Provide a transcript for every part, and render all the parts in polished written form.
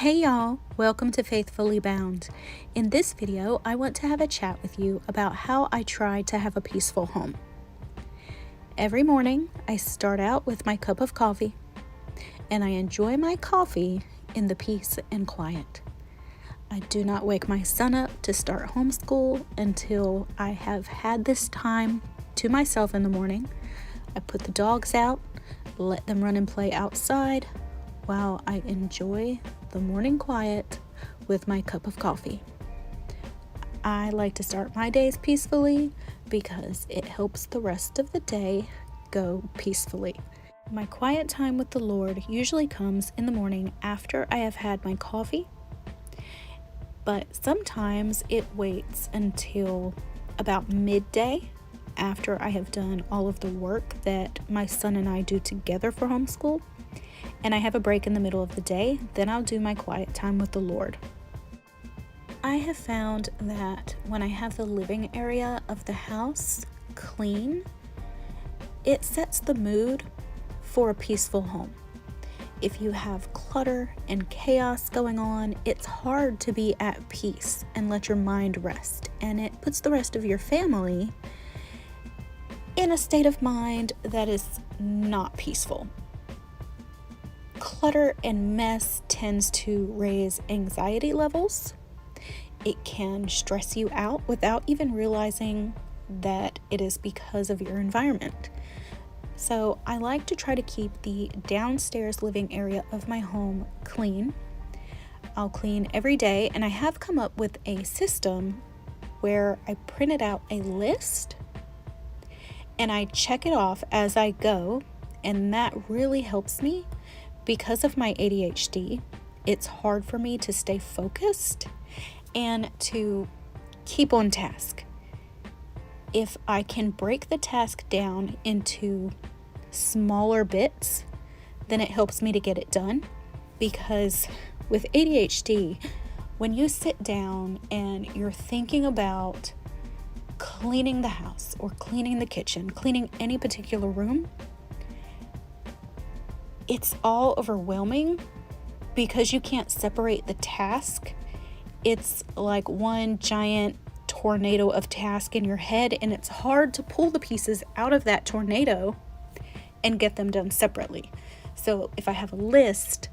Hey y'all, welcome to Faithfully Bound. In this video, I want to have a chat with you about how I try to have a peaceful home. Every morning, I start out with my cup of coffee, and I enjoy my coffee in the peace and quiet. I do not wake my son up to start homeschool until I have had this time to myself in the morning. I put the dogs out, let them run and play outside, while I enjoy the morning quiet with my cup of coffee. I like to start my days peacefully because it helps the rest of the day go peacefully. My quiet time with the Lord usually comes in the morning after I have had my coffee, but sometimes it waits until about midday after I have done all of the work that my son and I do together for homeschool, and I have a break in the middle of the day. Then I'll do my quiet time with the Lord. I have found that when I have the living area of the house clean, it sets the mood for a peaceful home. If you have clutter and chaos going on, it's hard to be at peace and let your mind rest, and it puts the rest of your family in a state of mind that is not peaceful. Clutter and mess tends to raise anxiety levels. It can stress you out without even realizing that it is because of your environment. So I like to try to keep the downstairs living area of my home clean. I'll clean every day, and I have come up with a system where I printed out a list and I check it off as I go, and that really helps me. Because of my ADHD, it's hard for me to stay focused and to keep on task. If I can break the task down into smaller bits, then it helps me to get it done. Because with ADHD, when you sit down and you're thinking about cleaning the house or cleaning the kitchen, cleaning any particular room, it's all overwhelming because you can't separate the task. It's like one giant tornado of task in your head, and it's hard to pull the pieces out of that tornado and get them done separately. So if I have a list,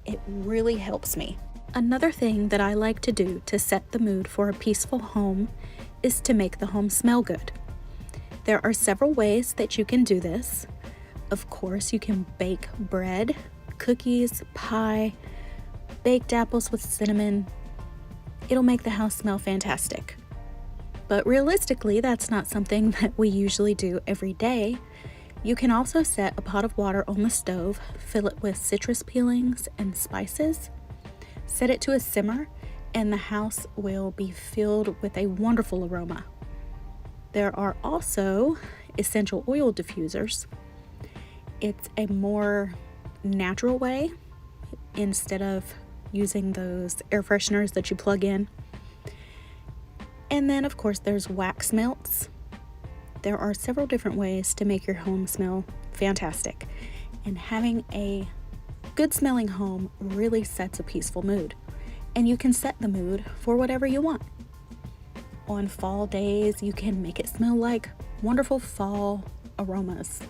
it really helps me. Another thing that I like to do to set the mood for a peaceful home is to make the home smell good. There are several ways that you can do this. Of course, you can bake bread, cookies, pie, baked apples with cinnamon. It'll make the house smell fantastic. But realistically, that's not something that we usually do every day. You can also set a pot of water on the stove, fill it with citrus peelings and spices, set it to a simmer, and the house will be filled with a wonderful aroma. There are also essential oil diffusers. It's a more natural way instead of using those air fresheners that you plug in. And then, of course, there's wax melts. There are several different ways to make your home smell fantastic. And having a good smelling home really sets a peaceful mood. And you can set the mood for whatever you want. On fall days, you can make it smell like wonderful fall aromas.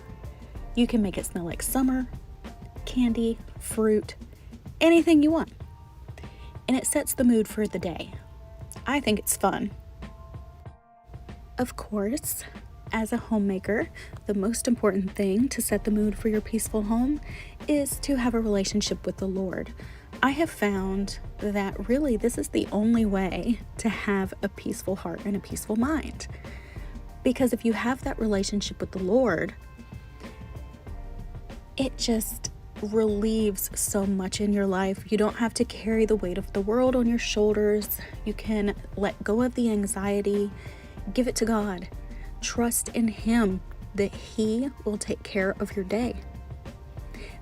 You can make it smell like summer, candy, fruit, anything you want. And it sets the mood for the day. I think it's fun. Of course, as a homemaker, the most important thing to set the mood for your peaceful home is to have a relationship with the Lord. I have found that really this is the only way to have a peaceful heart and a peaceful mind. Because if you have that relationship with the Lord, it just relieves so much in your life. You don't have to carry the weight of the world on your shoulders. You can let go of the anxiety, give it to God. Trust in Him that He will take care of your day.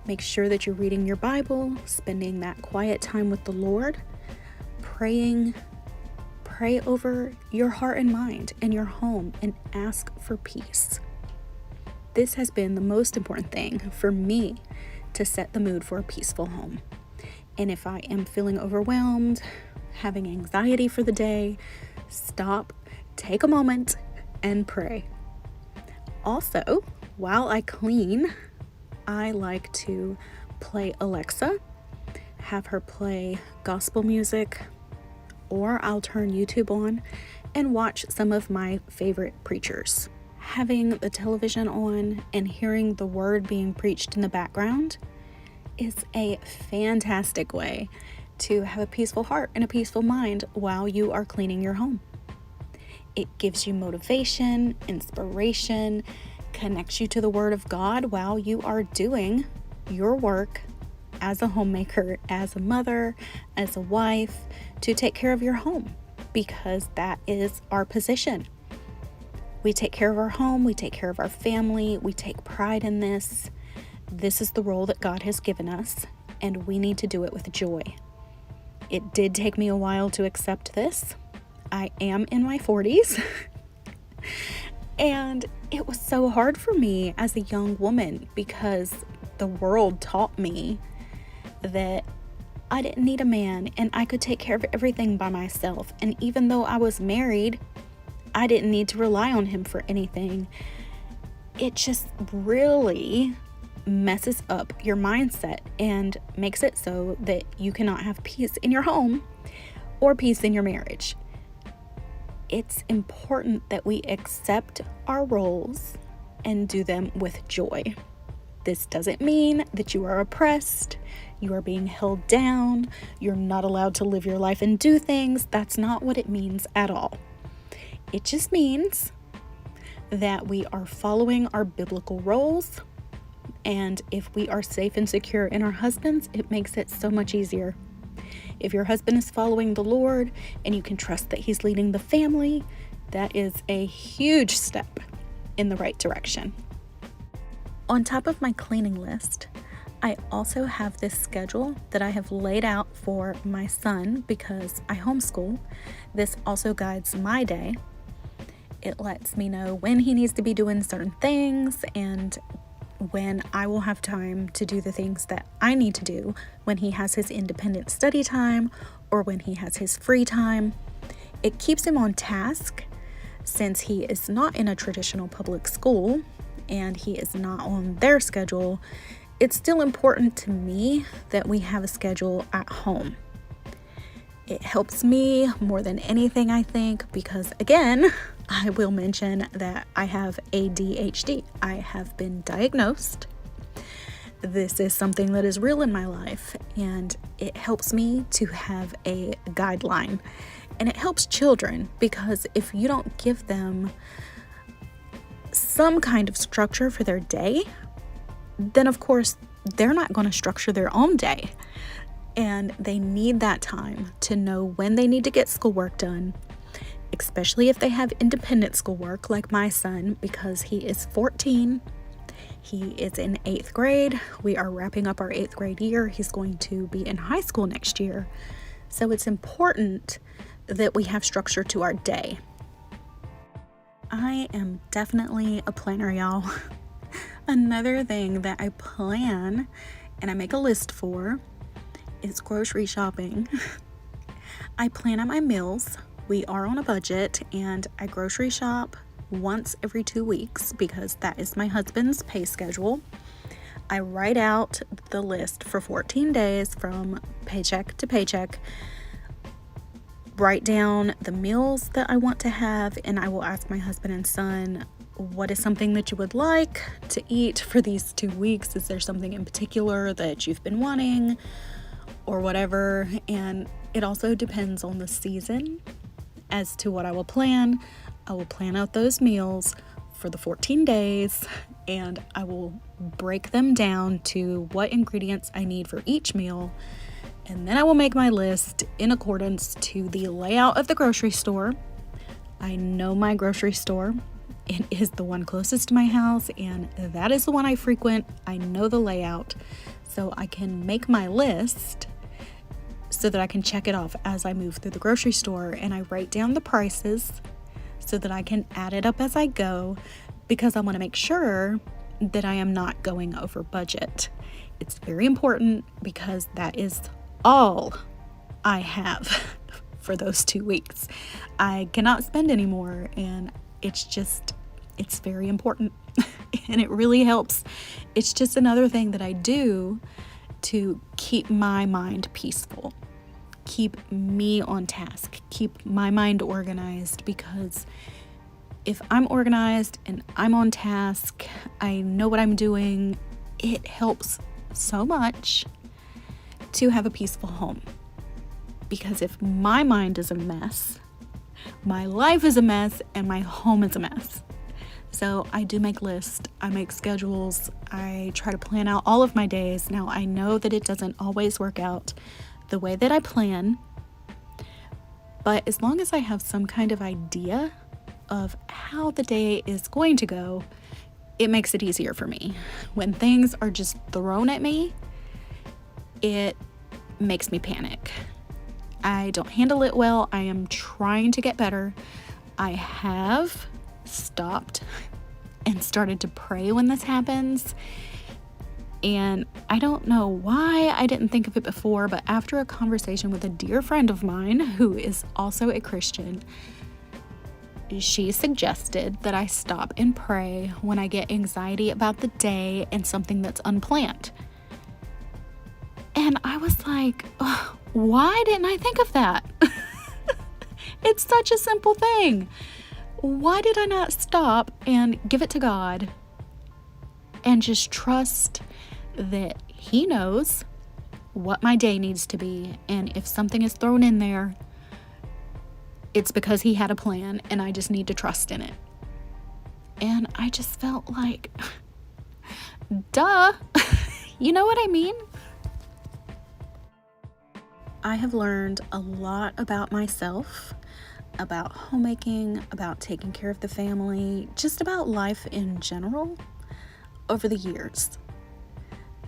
Make sure that you're reading your Bible, spending that quiet time with the Lord, praying. Pray over your heart and mind and your home and ask for peace. This has been the most important thing for me to set the mood for a peaceful home. And if I am feeling overwhelmed, having anxiety for the day, stop, take a moment, and pray. Also, while I clean, I like to play Alexa, have her play gospel music, or I'll turn YouTube on and watch some of my favorite preachers. Having the television on and hearing the word being preached in the background is a fantastic way to have a peaceful heart and a peaceful mind while you are cleaning your home. It gives you motivation, inspiration, connects you to the Word of God while you are doing your work as a homemaker, as a mother, as a wife, to take care of your home, because that is our position. We take care of our home, we take care of our family, we take pride in this. This is the role that God has given us, and we need to do it with joy. It did take me a while to accept this. I am in my 40s, and it was so hard for me as a young woman because the world taught me that I didn't need a man and I could take care of everything by myself. And even though I was married, I didn't need to rely on him for anything. It just really messes up your mindset and makes it so that you cannot have peace in your home or peace in your marriage. It's important that we accept our roles and do them with joy. This doesn't mean that you are oppressed, you are being held down, you're not allowed to live your life and do things. That's not what it means at all. It just means that we are following our biblical roles, and if we are safe and secure in our husbands, it makes it so much easier. If your husband is following the Lord and you can trust that he's leading the family, that is a huge step in the right direction. On top of my cleaning list, I also have this schedule that I have laid out for my son because I homeschool. This also guides my day. It lets me know when he needs to be doing certain things and when I will have time to do the things that I need to do when he has his independent study time or when he has his free time. It keeps him on task since he is not in a traditional public school and he is not on their schedule. It's still important to me that we have a schedule at home. It helps me more than anything, I think, because again, I will mention that I have ADHD. I have been diagnosed. This is something that is real in my life, and it helps me to have a guideline. And it helps children because if you don't give them some kind of structure for their day, then of course they're not going to structure their own day. And they need that time to know when they need to get schoolwork done, especially if they have independent schoolwork like my son, because he is 14. He is in 8th grade. We are wrapping up our 8th grade year. He's going to be in high school next year. So it's important that we have structure to our day. I am definitely a planner, y'all. Another thing that I plan and I make a list for is grocery shopping. I plan out my meals. We are on a budget and I grocery shop once every 2 weeks because that is my husband's pay schedule. I write out the list for 14 days from paycheck to paycheck, write down the meals that I want to have, and I will ask my husband and son, what is something that you would like to eat for these 2 weeks? Is there something in particular that you've been wanting or whatever? And it also depends on the season as to what I will plan. I will plan out those meals for the 14 days and I will break them down to what ingredients I need for each meal. And then I will make my list in accordance to the layout of the grocery store. I know my grocery store. It is the one closest to my house, and that is the one I frequent. I know the layout, so I can make my list so that I can check it off as I move through the grocery store, and I write down the prices so that I can add it up as I go because I want to make sure that I am not going over budget. It's very important because that is all I have for those 2 weeks. I cannot spend anymore, and it's very important and it really helps. It's just another thing that I do to keep my mind peaceful, keep me on task, keep my mind organized, because if I'm organized and I'm on task, I know what I'm doing, it helps so much to have a peaceful home. Because if my mind is a mess, my life is a mess, and my home is a mess. So I do make lists, I make schedules, I try to plan out all of my days. Now I know that it doesn't always work out the way that I plan, but as long as I have some kind of idea of how the day is going to go, it makes it easier for me. When things are just thrown at me, it makes me panic. I don't handle it well. I am trying to get better. I have stopped and started to pray when this happens. And I don't know why I didn't think of it before, but after a conversation with a dear friend of mine who is also a Christian, she suggested that I stop and pray when I get anxiety about the day and something that's unplanned. And I was like, oh, why didn't I think of that? It's such a simple thing. Why did I not stop and give it to God and just trust that He knows what my day needs to be, and if something is thrown in there, it's because He had a plan and I just need to trust in it. And I just felt like, duh, you know what I mean? I have learned a lot about myself, about homemaking, about taking care of the family, just about life in general over the years.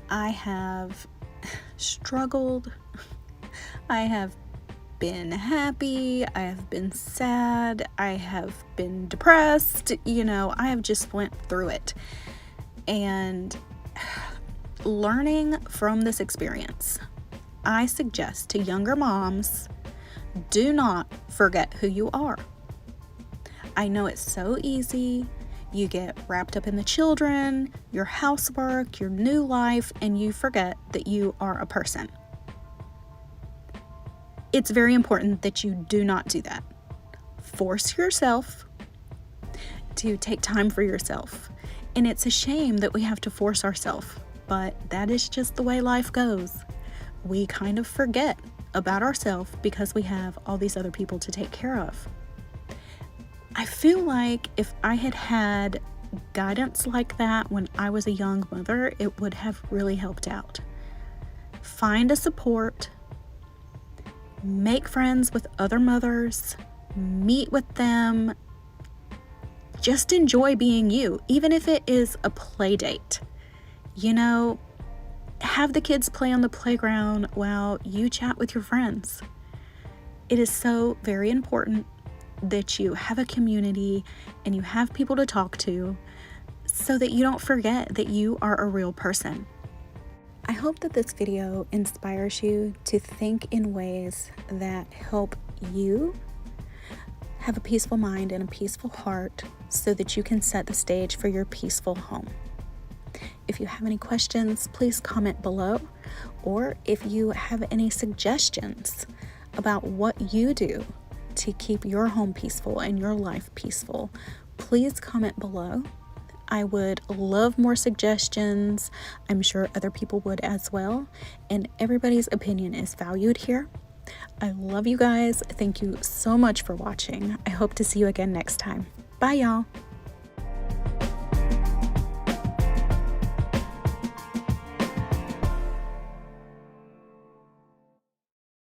I have struggled. I have been happy. I have been sad. I have been depressed. I have just went through it. And learning from this experience, I suggest to younger moms, do not forget who you are. I know it's so easy. You get wrapped up in the children, your housework, your new life, and you forget that you are a person. It's very important that you do not do that. Force yourself to take time for yourself. And it's a shame that we have to force ourselves, but that is just the way life goes. We kind of forget about ourselves because we have all these other people to take care of. I feel like if I had had guidance like that when I was a young mother, it would have really helped out. Find a support, make friends with other mothers, meet with them, just enjoy being you, even if it is a play date. Have the kids play on the playground while you chat with your friends. It is so very important that you have a community and you have people to talk to so that you don't forget that you are a real person. I hope that this video inspires you to think in ways that help you have a peaceful mind and a peaceful heart so that you can set the stage for your peaceful home. If you have any questions, please comment below, or if you have any suggestions about what you do to keep your home peaceful and your life peaceful, please comment below. I would love more suggestions. I'm sure other people would as well, and everybody's opinion is valued here. I love you guys. Thank you so much for watching. I hope to see you again next time. Bye, y'all.